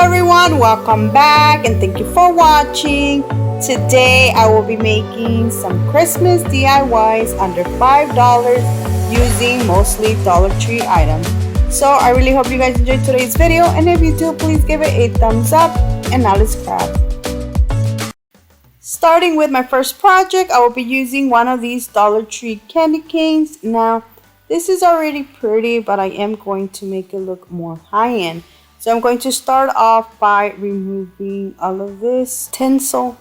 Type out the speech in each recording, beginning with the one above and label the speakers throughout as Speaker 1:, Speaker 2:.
Speaker 1: everyone, welcome back and thank you for watching. Today I will be making some Christmas DIYs under $5 using mostly Dollar Tree items. So I really hope you guys enjoyed today's video, and if you do, please give it a thumbs up. And now let's craft. Starting with my first project, I will be using one of these Dollar Tree candy canes. Now this is already pretty, but I am going to make it look more high-end. So I'm going to start off by removing all of this tinsel.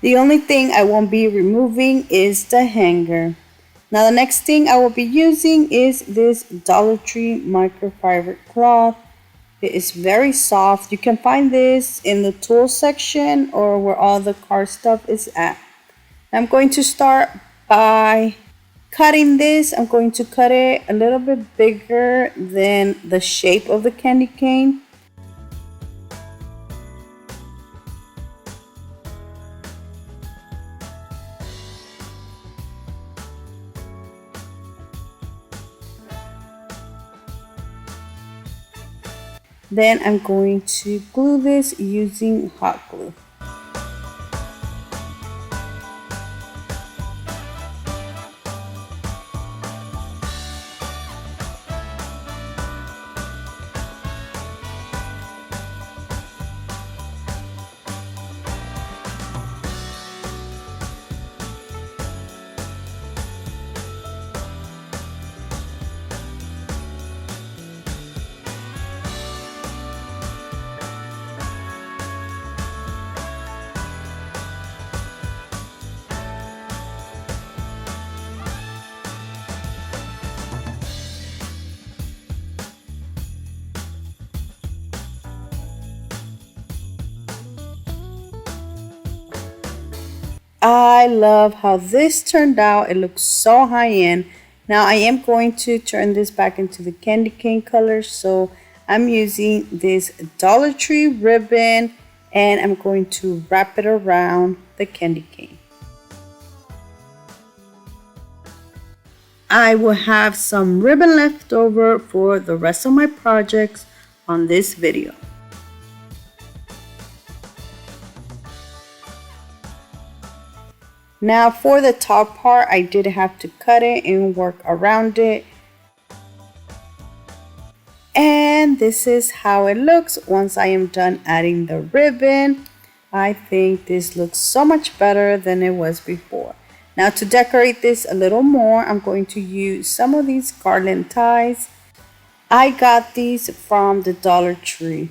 Speaker 1: The only thing I won't be removing is the hanger. Now the next thing I will be using is this Dollar Tree microfiber cloth. It is very soft. You can find this in the tool section or where all the car stuff is at. I'm going to start by cutting this. I'm going to cut it a little bit bigger than the shape of the candy cane. Then I'm going to glue this using hot glue. I love how this turned out. It looks so high-end. Now I am going to turn this back into the candy cane color. So I'm using this Dollar Tree ribbon and I'm going to wrap it around the candy cane. I will have some ribbon left over for the rest of my projects on this video. Now for the top part, I did have to cut it and work around it. And this is how it looks once I am done adding the ribbon. I think this looks so much better than it was before. Now to decorate this a little more, I'm going to use some of these garland ties. I got these from the Dollar Tree.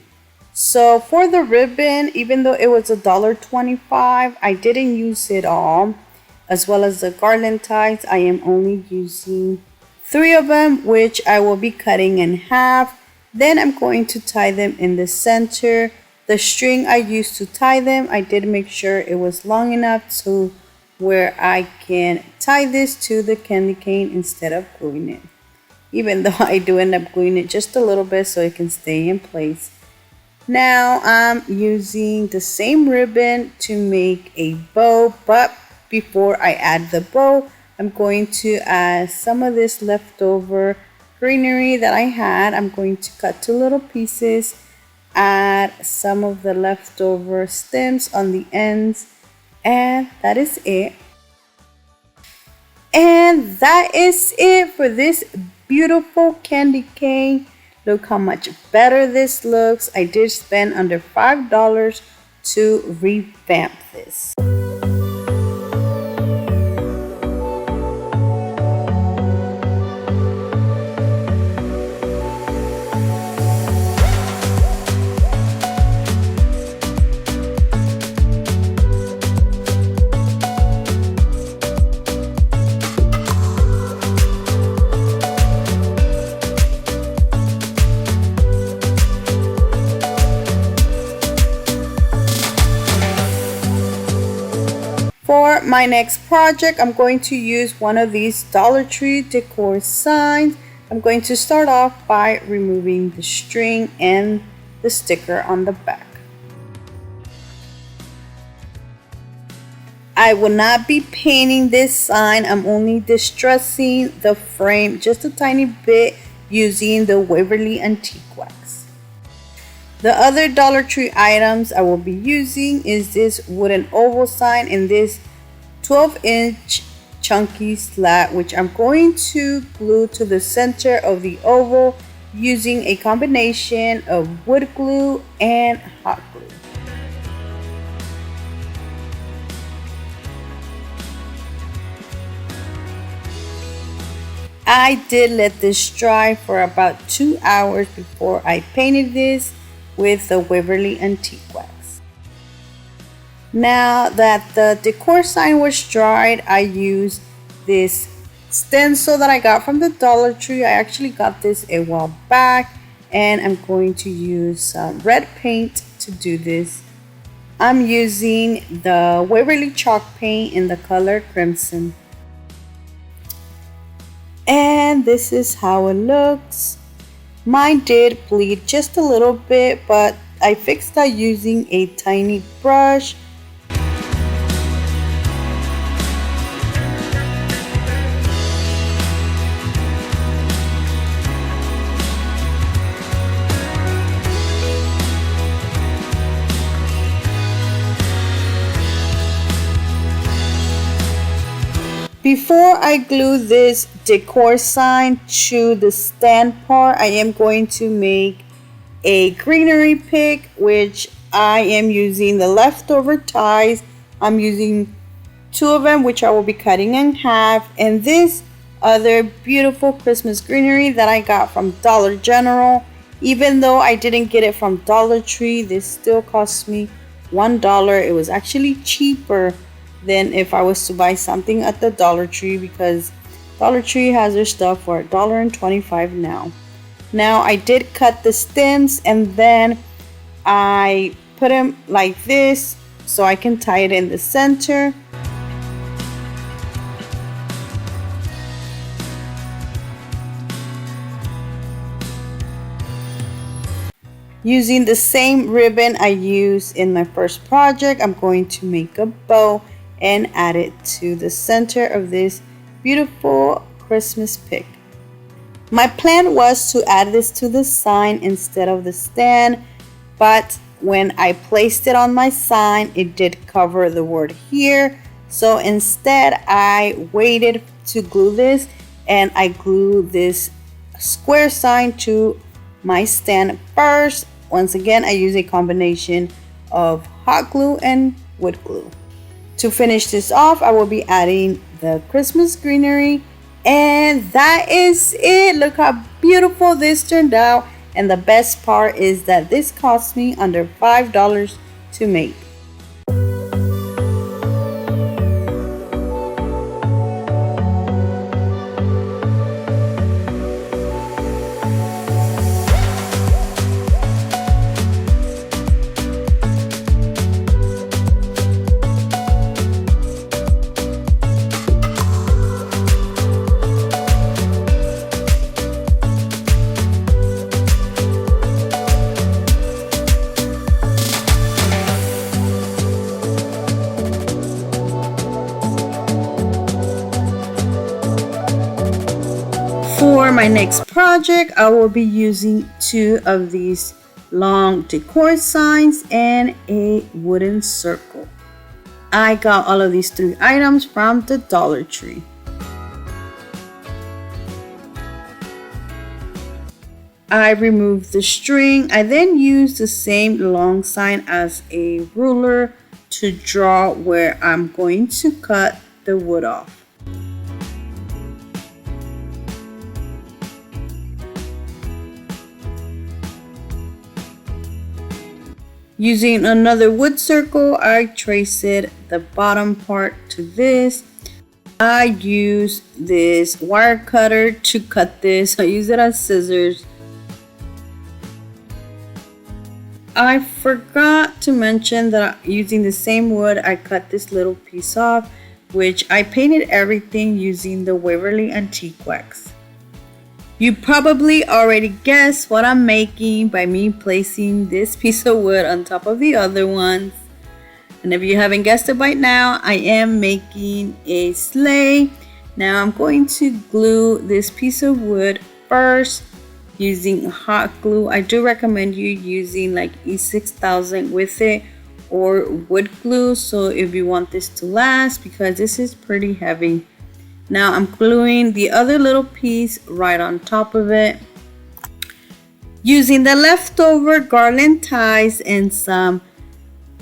Speaker 1: So for the ribbon, even though it was $1.25, I didn't use it all. As well as the garland ties, I am only using 3 of them, which I will be cutting in half. Then I'm going to tie them in the center. The string I used to tie them, I did make sure it was long enough to where I can tie this to the candy cane instead of gluing it. Even though I do end up gluing it just a little bit so it can stay in place. Now I'm using the same ribbon to make a bow, but before I add the bow, I'm going to add some of this leftover greenery that I had. I'm going to cut to little pieces, add some of the leftover stems on the ends, and that is it. And that is it for this beautiful candy cane. Look how much better this looks. I did spend under $5 to revamp this. For my next project, I'm going to use one of these Dollar Tree Decor signs. I'm going to start off by removing the string and the sticker on the back. I will not be painting this sign. I'm only distressing the frame just a tiny bit using the Waverly Antique Wax. The other Dollar Tree items I will be using is this wooden oval sign and this 12-inch chunky slat, which I'm going to glue to the center of the oval using a combination of wood glue and hot glue. I did let this dry for about 2 hours before I painted this with the Waverly Antique Wax. Now that the decor sign was dried, I used this stencil that I got from the Dollar Tree. I actually got this a while back, and I'm going to use some red paint to do this. I'm using the Waverly chalk paint in the color crimson. And this is how it looks. Mine did bleed just a little bit, but I fixed that using a tiny brush. Before I glue this decor sign to the stand part, I am going to make a greenery pick, which I am using the leftover ties. I'm using 2 of them, which I will be cutting in half, and this other beautiful Christmas greenery that I got from Dollar General. Even though I didn't get it from Dollar Tree, this still cost me $1. It was actually cheaper than if I was to buy something at the Dollar Tree, because Dollar Tree has their stuff for $1.25 now. Now I did cut the stems and then I put them like this so I can tie it in the center. Using the same ribbon I used in my first project, I'm going to make a bow and add it to the center of this beautiful Christmas pick. My plan was to add this to the sign instead of the stand, but when I placed it on my sign, it did cover the word here. So instead, I waited to glue this, and I glued this square sign to my stand first. Once again, I use a combination of hot glue and wood glue. To finish this off, I will be adding the Christmas greenery, and that is it. Look how beautiful this turned out, and the best part is that this cost me under $5 to make. For my next project, I will be using 2 of these long decor signs and a wooden circle. I got all of these 3 items from the Dollar Tree. I removed the string. I then used the same long sign as a ruler to draw where I'm going to cut the wood off. Using another wood circle, I traced the bottom part to this. I use this wire cutter to cut this. I use it as scissors. I forgot to mention that using the same wood, I cut this little piece off, which I painted everything using the Waverly Antique Wax. You probably already guessed what I'm making by me placing this piece of wood on top of the other ones. And if you haven't guessed it by now, I am making a sleigh. Now I'm going to glue this piece of wood first using hot glue. I do recommend you using like E6000 with it or wood glue, so if you want this to last, because this is pretty heavy. Now I'm gluing the other little piece right on top of it using the leftover garland ties and some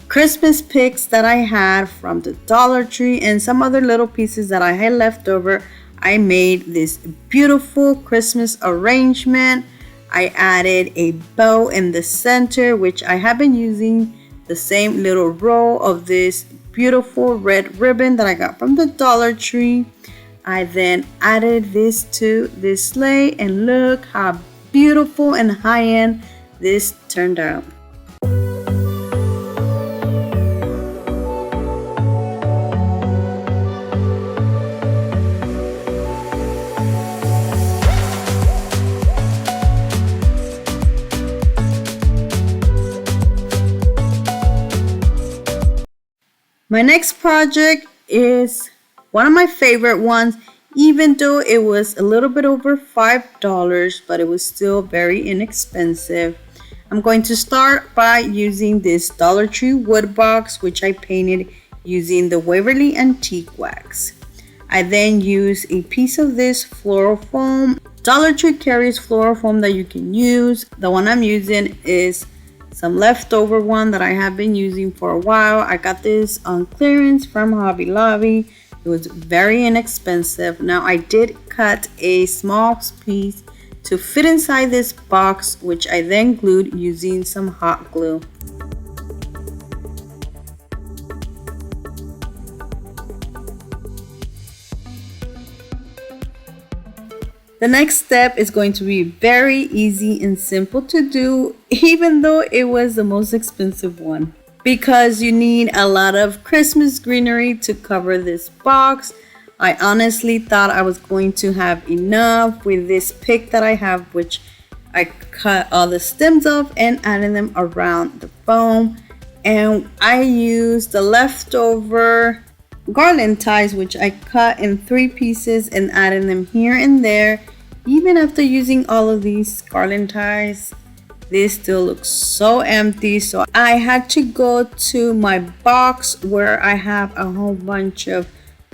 Speaker 1: Christmas picks that I had from the Dollar Tree and some other little pieces that I had left over. I made this beautiful Christmas arrangement. I added a bow in the center, which I have been using the same little roll of this beautiful red ribbon that I got from the Dollar Tree. I then added this to this sleigh, and look how beautiful and high-end this turned out. My next project is one of my favorite ones, even though it was a little bit over $5, but it was still very inexpensive. I'm going to start by using this Dollar Tree wood box, which I painted using the Waverly Antique Wax. I then use a piece of this floral foam. Dollar Tree carries floral foam that you can use. The one I'm using is some leftover one that I have been using for a while. I got this on clearance from Hobby Lobby. It was very inexpensive. Now I did cut a small piece to fit inside this box, which I then glued using some hot glue. The next step is going to be very easy and simple to do, even though it was the most expensive one, because you need a lot of Christmas greenery to cover this box. I honestly thought I was going to have enough with this pick that I have, which I cut all the stems off and added them around the foam. And I used the leftover garland ties, which I cut in 3 pieces and added them here and there. Even after using all of these garland ties, this still looks so empty, so I had to go to my box where I have a whole bunch of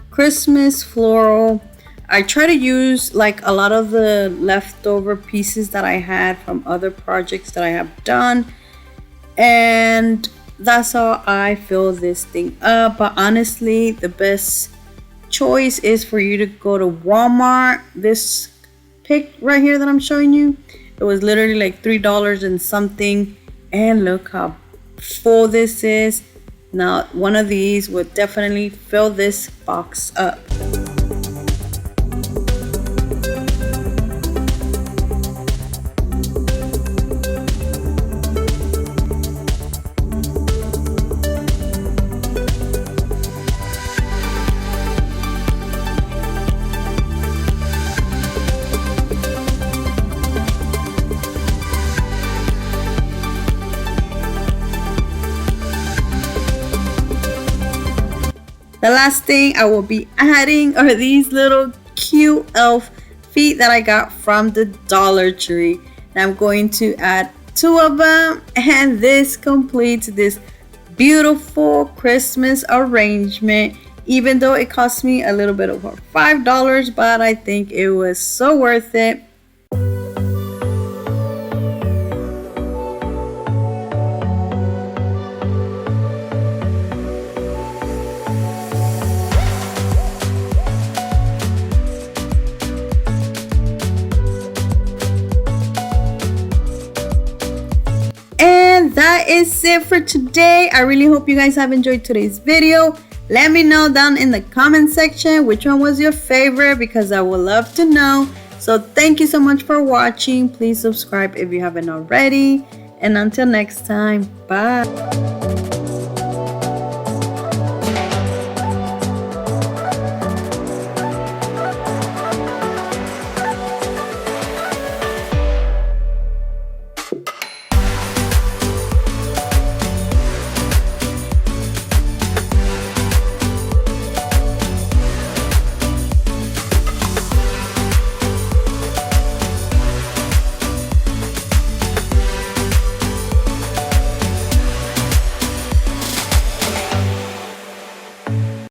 Speaker 1: Christmas floral. I try to use like a lot of the leftover pieces that I had from other projects that I have done, and that's how I fill this thing up. But honestly, the best choice is for you to go to Walmart. This pick right here that I'm showing you, it was literally like $3 and something, and look how full this is. Now one of these would definitely fill this box up. The last thing I will be adding are these little cute elf feet that I got from the Dollar Tree. And I'm going to add 2 of them, and this completes this beautiful Christmas arrangement. Even though it cost me a little bit over $5, but I think it was so worth it. That is it for today. I really hope you guys have enjoyed today's video. Let me know down in the comment section which one was your favorite, because I would love to know. So thank you so much for watching. Please subscribe if you haven't already. And until next time, bye.